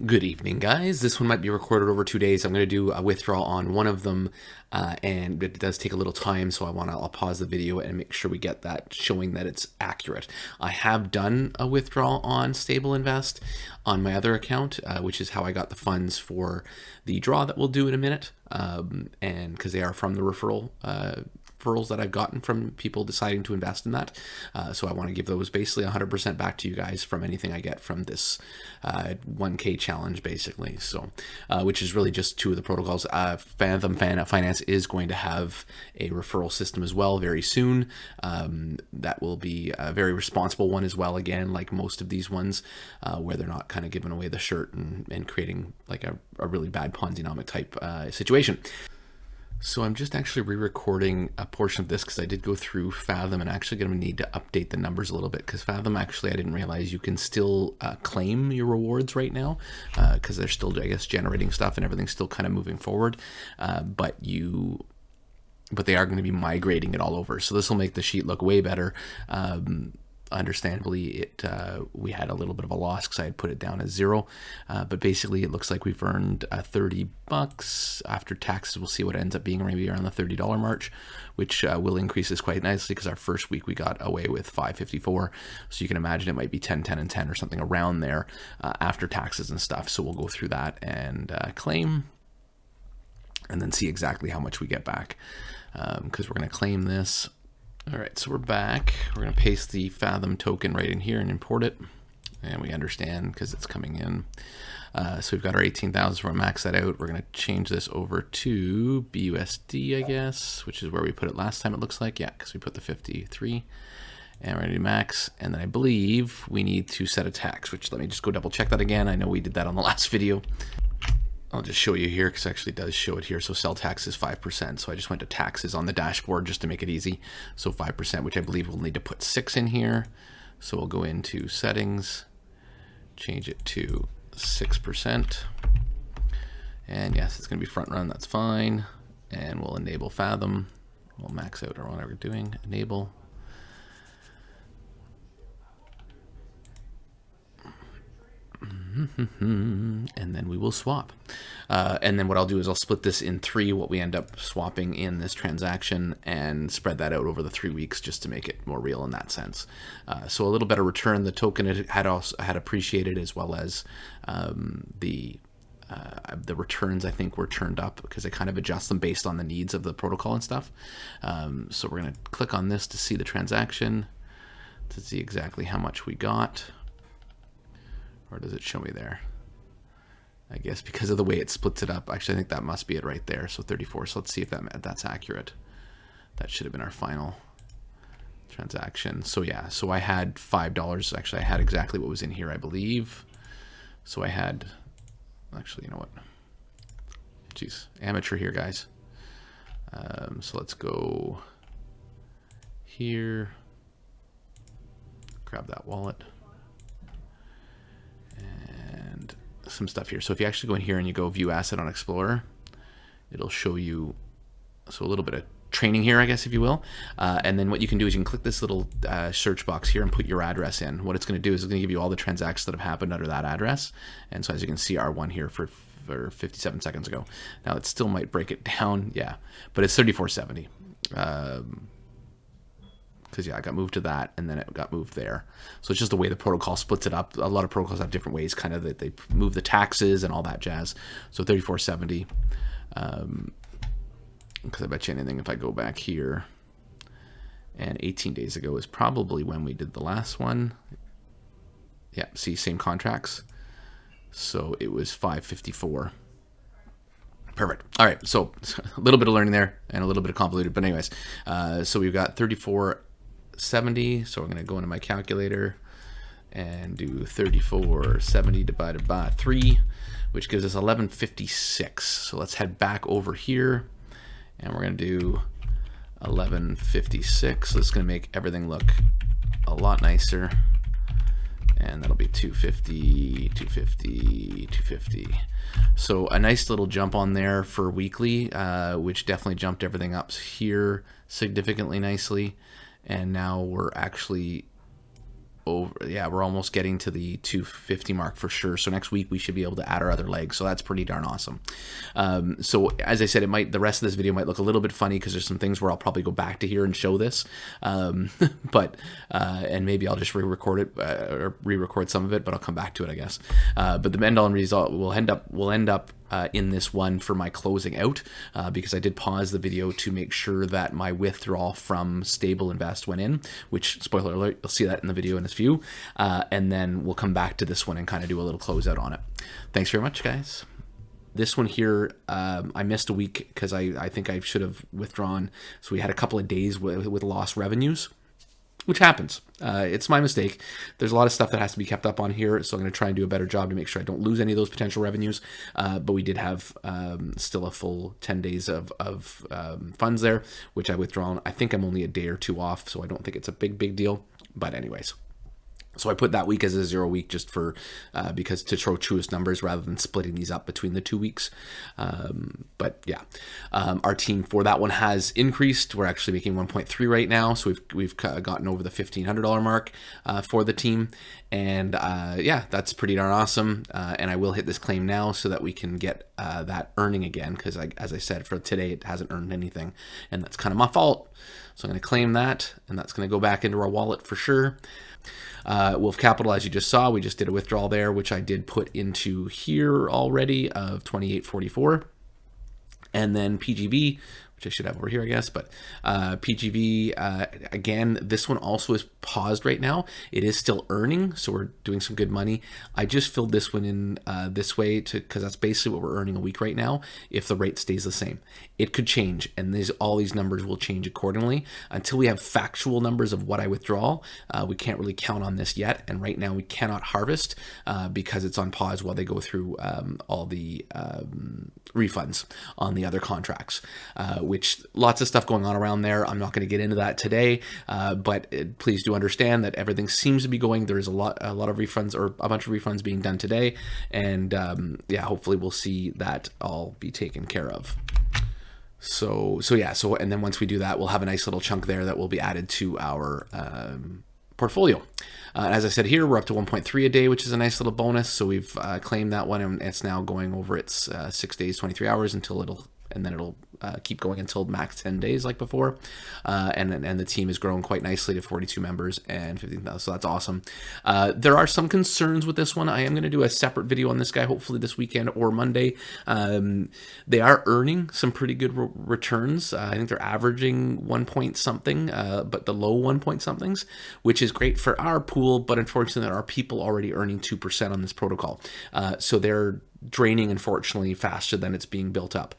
Good evening, guys. This one might be recorded over 2 days. I'm going to do a withdrawal on one of them, and it does take a little time, so I'll pause the video and make sure we get that showing that it's accurate. I have done a withdrawal on Stable Invest on my other account, which is how I got the funds for the draw that we'll do in a minute, and because they are from the referrals that I've gotten from people deciding to invest in that. So I want to give those basically 100% back to you guys from anything I get from this 1K challenge, basically. So, which is really just two of the protocols. Fathom Finance is going to have a referral system as well very soon. That will be a very responsible one as well, again, like most of these ones, where they're not kind of giving away the shirt and creating like a really bad Ponzi-nomic type situation. So I'm just actually re-recording a portion of this because I did go through Fathom and actually going to need to update the numbers a little bit, because Fathom, actually, I didn't realize you can still claim your rewards right now because they're still, I guess, generating stuff and everything's still kind of moving forward. But they are going to be migrating it all over. So this will make the sheet look way better. Understandably, we had a little bit of a loss because I had put it down as 0, but basically it looks like we've earned $30 after taxes. We'll see what it ends up being, maybe around the $30 mark, which will increase this quite nicely because our first week we got away with $5.54, so you can imagine it might be 10, 10, and 10 or something around there after taxes and stuff. So we'll go through that and claim, and then see exactly how much we get back, because we're going to claim this. All right, so we're back. We're going to paste the Fathom token right in here and import it. And we understand because it's coming in. So we've got our 18,000, so we're going to max that out. We're going to change this over to BUSD, I guess, which is where we put it last time, it looks like. Yeah, because we put the 53. And we're going to do max. And then I believe we need to set a tax, which let me just go double check that again. I know we did that on the last video. I'll just show you here because it actually does show it here. So sell tax is 5%. So I just went to taxes on the dashboard just to make it easy. So 5%, which I believe we'll need to put 6 in here. So we'll go into settings, change it to 6%. And yes, it's going to be front run. That's fine. And we'll enable Fathom. We'll max out or whatever we're doing. Enable. And then we will swap. And then what I'll do is I'll split this in 3, what we end up swapping in this transaction, and spread that out over the 3 weeks just to make it more real in that sense. So a little better return. The token had appreciated, as well as the returns, I think, were turned up because I kind of adjust them based on the needs of the protocol and stuff. So we're going to click on this to see the transaction, to see exactly how much we got. Or does it show me there? I guess because of the way it splits it up. Actually, I think that must be it right there. So 34. So let's see if that's accurate. That should have been our final transaction. So yeah, so I had $5. Actually, I had exactly what was in here, I believe. So I had, actually, you know what? Jeez, amateur here, guys. So let's go here. Grab that wallet. Some stuff here. So if you actually go in here and you go view asset on Explorer, it'll show you, so a little bit of training here, I guess, if you will. And then what you can do is you can click this little search box here and put your address in. What it's going to do is it's going to give you all the transactions that have happened under that address. And so as you can see, our one here for 57 seconds ago. Now it still might break it down, yeah, but it's 3470. Because yeah, I got moved to that, and then it got moved there. So it's just the way the protocol splits it up. A lot of protocols have different ways, kind of, that they move the taxes and all that jazz. So 3470. Because I bet you anything, if I go back here, and 18 days ago is probably when we did the last one. Yeah, see, same contracts. So it was 554. Perfect. All right, so a little bit of learning there and a little bit of convoluted, but anyways, so we've got 3470. So we're going to go into my calculator and do 3470 divided by 3, which gives us 1156. So let's head back over here, and we're going to do 1156. So it's going to make everything look a lot nicer. And that'll be 250, 250, 250. So a nice little jump on there for weekly, which definitely jumped everything up here significantly nicely. And now we're actually we're almost getting to the 250 mark for sure. So next week we should be able to add our other leg. So that's pretty darn awesome. So as I said, the rest of this video might look a little bit funny because there's some things where I'll probably go back to here and show this. But and maybe I'll just re-record it or re-record some of it, but I'll come back to it, I guess. But the end all result will end up in this one for my closing out, because I did pause the video to make sure that my withdrawal from Stable Invest went in, which, spoiler alert, you'll see that in the video in this view, and then we'll come back to this one and kind of do a little closeout on it. Thanks very much, guys. This one here, I missed a week because I think I should have withdrawn, so we had a couple of days with lost revenues, which happens. It's my mistake. There's a lot of stuff that has to be kept up on here, so I'm going to try and do a better job to make sure I don't lose any of those potential revenues. But we did have still a full 10 days of funds there, which I withdrawn. I think I'm only a day or two off, so I don't think it's a big deal. But anyways. So I put that week as a 0 week just for because to show truest numbers rather than splitting these up between the 2 weeks. But yeah, our team for that one has increased. We're actually making 1.3 right now, so we've gotten over the $1,500 mark for the team, and yeah, that's pretty darn awesome. And I will hit this claim now so that we can get that earning again, because as I said, for today it hasn't earned anything, and that's kind of my fault. So I'm going to claim that, and that's going to go back into our wallet for sure. Wolf Capital, as you just saw, we just did a withdrawal there, which I did put into here already of 28.44. And then PGV, which I should have over here, I guess, but PGV, again, this one also is paused right now. It is still earning, so we're doing some good money. I just filled this one in this way because that's basically what we're earning a week right now if the rate stays the same. It could change, and all these numbers will change accordingly. Until we have factual numbers of what I withdraw, we can't really count on this yet, and right now we cannot harvest because it's on pause while they go through all the refunds on the other contracts, which lots of stuff going on around there. I'm not going to get into that today, but please do understand that everything seems to be going. There is a lot of refunds, or a bunch of refunds being done today, and yeah, hopefully we'll see that all be taken care of. So and then once we do that, we'll have a nice little chunk there that will be added to our portfolio. As I said here, we're up to 1.3 a day, which is a nice little bonus. So we've claimed that one, and it's now going over its 6 days, 23 hours until it'll keep going until max 10 days like before. And the team has grown quite nicely to 42 members and 15,000. So that's awesome. There are some concerns with this one. I am going to do a separate video on this guy, hopefully this weekend or Monday. They are earning some pretty good returns. I think they're averaging 1 point something, but the low 1 point somethings, which is great for our pool. But unfortunately, there are people already earning 2% on this protocol. So they're draining, unfortunately, faster than it's being built up.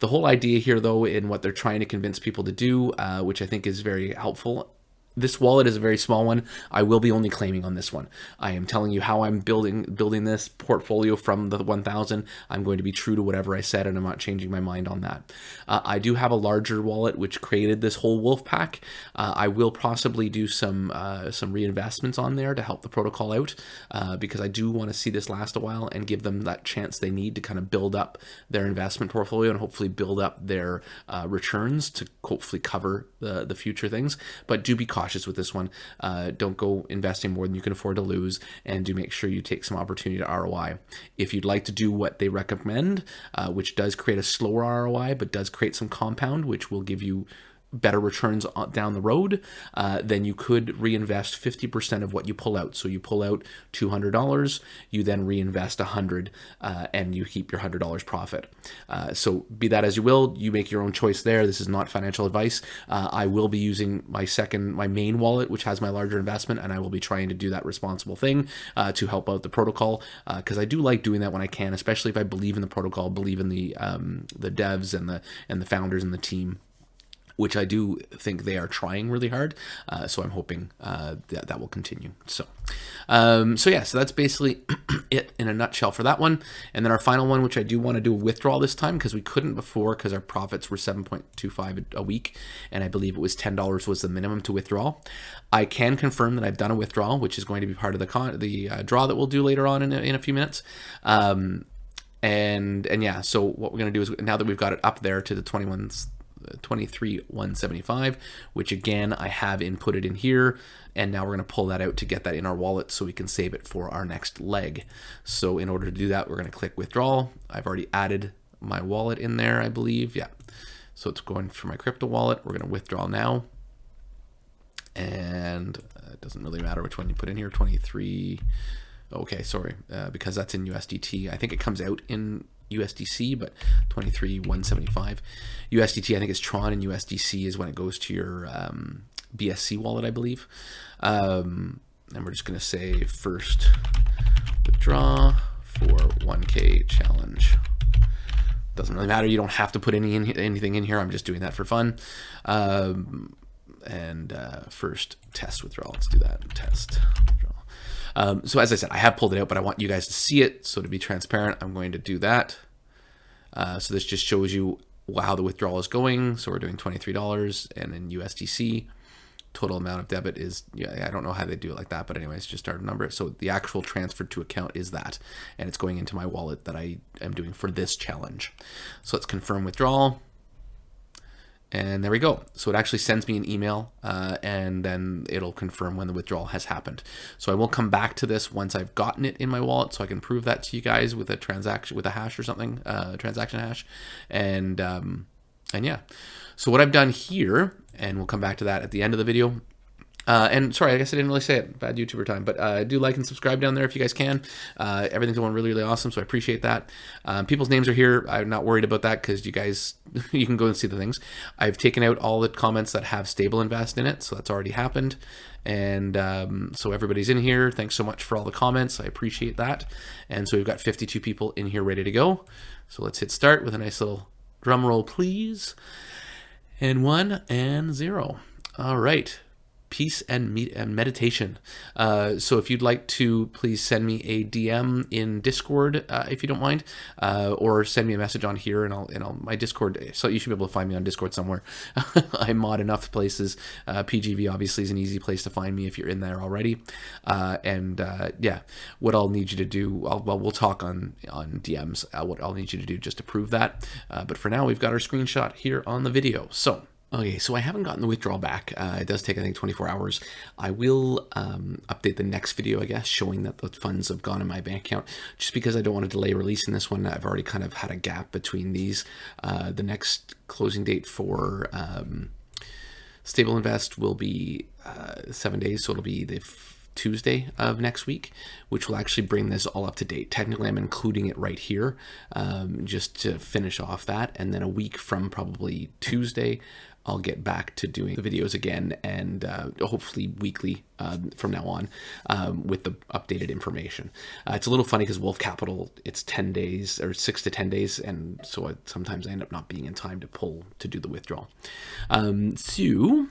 The whole idea here, though, in what they're trying to convince people to do, which I think is very helpful. This wallet is a very small one. I will be only claiming on this one. I am telling you how I'm building this portfolio from the 1,000. I'm going to be true to whatever I said, and I'm not changing my mind on that. I do have a larger wallet which created this whole wolf pack. I will possibly do some reinvestments on there to help the protocol out, because I do want to see this last a while and give them that chance they need to kind of build up their investment portfolio and hopefully build up their returns to hopefully cover the future things. But do be cautious with this one. Don't go investing more than you can afford to lose, and do make sure you take some opportunity to ROI. If you'd like to do what they recommend, which does create a slower ROI but does create some compound, which will give you better returns down the road, then you could reinvest 50% of what you pull out. So you pull out $200, you then reinvest $100, and you keep your $100 profit. So be that as you will, you make your own choice there. This is not financial advice. I will be using my main wallet, which has my larger investment, and I will be trying to do that responsible thing to help out the protocol, because I do like doing that when I can, especially if I believe in the protocol, believe in the devs and the founders and the team, which I do think they are trying really hard. So I'm hoping that will continue. So that's basically it in a nutshell for that one. And then our final one, which I do want to do a withdrawal this time, because we couldn't before because our profits were 7.25 a week, and I believe it was $10 was the minimum to withdraw. I can confirm that I've done a withdrawal, which is going to be part of the draw that we'll do later on in a few minutes. And yeah, so what we're going to do is, now that we've got it up there to the 23,175, which again I have inputted in here, and now we're going to pull that out to get that in our wallet so we can save it for our next leg. So in order to do that, we're going to click withdrawal. I've already added my wallet in there, I believe. Yeah, so it's going for my crypto wallet. We're going to withdraw now, and it doesn't really matter which one you put in here. 23. Okay, sorry, because that's in USDT. I think it comes out in USDC, but 23,175. USDT, I think it's Tron, and USDC is when it goes to your BSC wallet, I believe. And we're just going to say first withdraw for 1K challenge. Doesn't really matter. You don't have to put anything in here. I'm just doing that for fun. First test withdrawal. Let's do that. Test withdrawal. So as I said, I have pulled it out, but I want you guys to see it. So to be transparent, I'm going to do that. So this just shows you how the withdrawal is going. So we're doing $23, and in USDC, total amount of debit is, yeah, I don't know how they do it like that, but anyways, just our number. So the actual transfer to account is that, and it's going into my wallet that I am doing for this challenge. So let's confirm withdrawal. And there we go. So it actually sends me an email, and then it'll confirm when the withdrawal has happened. So I will come back to this once I've gotten it in my wallet, so I can prove that to you guys with a transaction, with a hash or something, transaction hash, and yeah. So what I've done here, and we'll come back to that at the end of the video. And sorry, I guess I didn't really say it. Bad YouTuber time. But do like and subscribe down there if you guys can. Everything's going really, really awesome, so I appreciate that. People's names are here. I'm not worried about that because you guys, you can go and see the things. I've taken out all the comments that have stable invest in it, so that's already happened. And so everybody's in here. Thanks so much for all the comments. I appreciate that. And so we've got 52 people in here ready to go. So let's hit start with a nice little drum roll, please. And 1 and 0. All right. Peace and meditation. So if you'd like to, please send me a DM in Discord if you don't mind, or send me a message on here, and I'll my Discord. So you should be able to find me on Discord somewhere. I mod enough places. PGV obviously is an easy place to find me if you're in there already. Yeah, what I'll need you to do, we'll talk on DMs. What I'll need you to do just to prove that. But for now, we've got our screenshot here on the video. So. Okay, so I haven't gotten the withdrawal back. It does take, I think, 24 hours. I will update the next video, I guess, showing that the funds have gone in my bank account. Just because I don't want to delay releasing this one, I've already kind of had a gap between these. The next closing date for Stable Invest will be 7 days, so it'll be the Tuesday of next week, which will actually bring this all up to date. Technically, I'm including it right here just to finish off that. And then a week from probably Tuesday, I'll get back to doing the videos again, and hopefully weekly from now on with the updated information. It's a little funny because Wolf Capital, it's 10 days or 6 to 10 days, and so sometimes I end up not being in time to do the withdrawal. So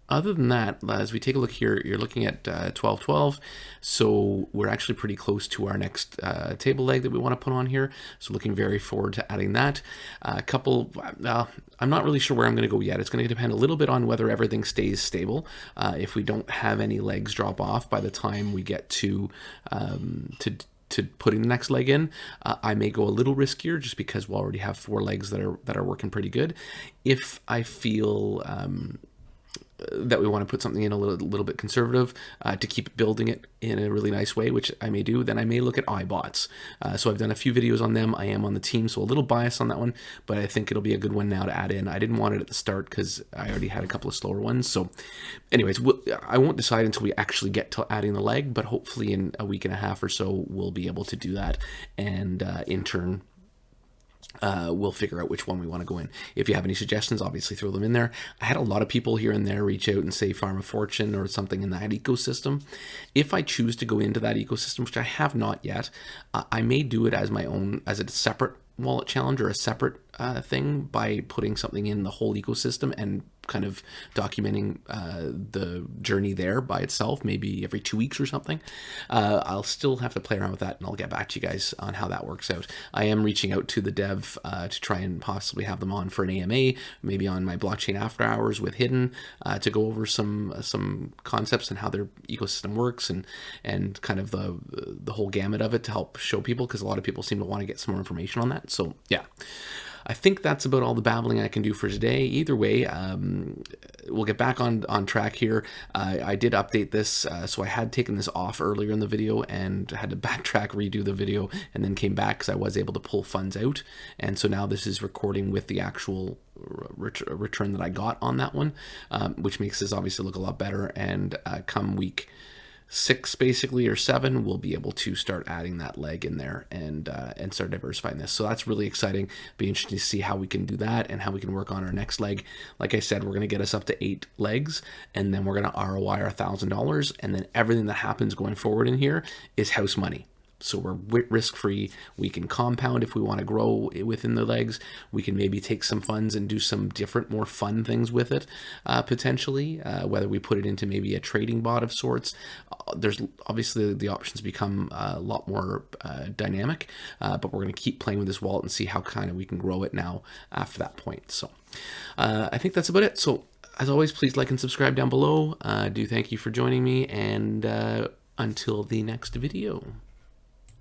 other than that, as we take a look here, you're looking at 12.12, so we're actually pretty close to our next table leg that we want to put on here, so looking very forward to adding that. I'm not really sure where I'm going to go yet. It's going to depend a little bit on whether everything stays stable. If we don't have any legs drop off by the time we get to putting the next leg in, I may go a little riskier just because we'll already have 4 legs that are working pretty good. If I feel that we want to put something in a little bit conservative to keep building it in a really nice way, which I may do, then I may look at iBots. So I've done a few videos on them. I am on the team, so a little bias on that one, but I think it'll be a good one now to add in. I didn't want it at the start because I already had a couple of slower ones. So anyways, I won't decide until we actually get to adding the leg, but hopefully in a week and a half or so, we'll be able to do that. And in turn, we'll figure out which one we want to go in. If you have any suggestions, obviously throw them in there. I had a lot of people here and there reach out and say Farm of Fortune or something in that ecosystem. If I choose to go into that ecosystem, which I have not yet, I may do it as my own, as a separate wallet challenge or a separate thing by putting something in the whole ecosystem and kind of documenting the journey there by itself, maybe every 2 weeks or something. I'll still have to play around with that, and I'll get back to you guys on how that works out. I am reaching out to the dev to try and possibly have them on for an AMA, maybe on my blockchain after hours with Hidden, to go over some concepts and how their ecosystem works and kind of the whole gamut of it to help show people, because a lot of people seem to want to get some more information on that. So yeah. I think that's about all the babbling I can do for today. Either way, we'll get back on track here. I did update this, so I had taken this off earlier in the video and had to backtrack, redo the video, and then came back because I was able to pull funds out. And so now this is recording with the actual return that I got on that one, which makes this obviously look a lot better. And come week 6 basically, or 7, we'll be able to start adding that leg in there and start diversifying this. So that's really exciting. Be interesting to see how we can do that and how we can work on our next leg. Like I said, we're going to get us up to 8 legs, and then we're going to ROI our $1,000, and then everything that happens going forward in here is house money. So we're risk-free. We can compound if we want to grow within the legs. We can maybe take some funds and do some different, more fun things with it, potentially, whether we put it into maybe a trading bot of sorts. There's obviously the options become a lot more dynamic, but we're going to keep playing with this wallet and see how kind of we can grow it now after that point. So I think that's about it. So as always, please like and subscribe down below. Do thank you for joining me, and until the next video.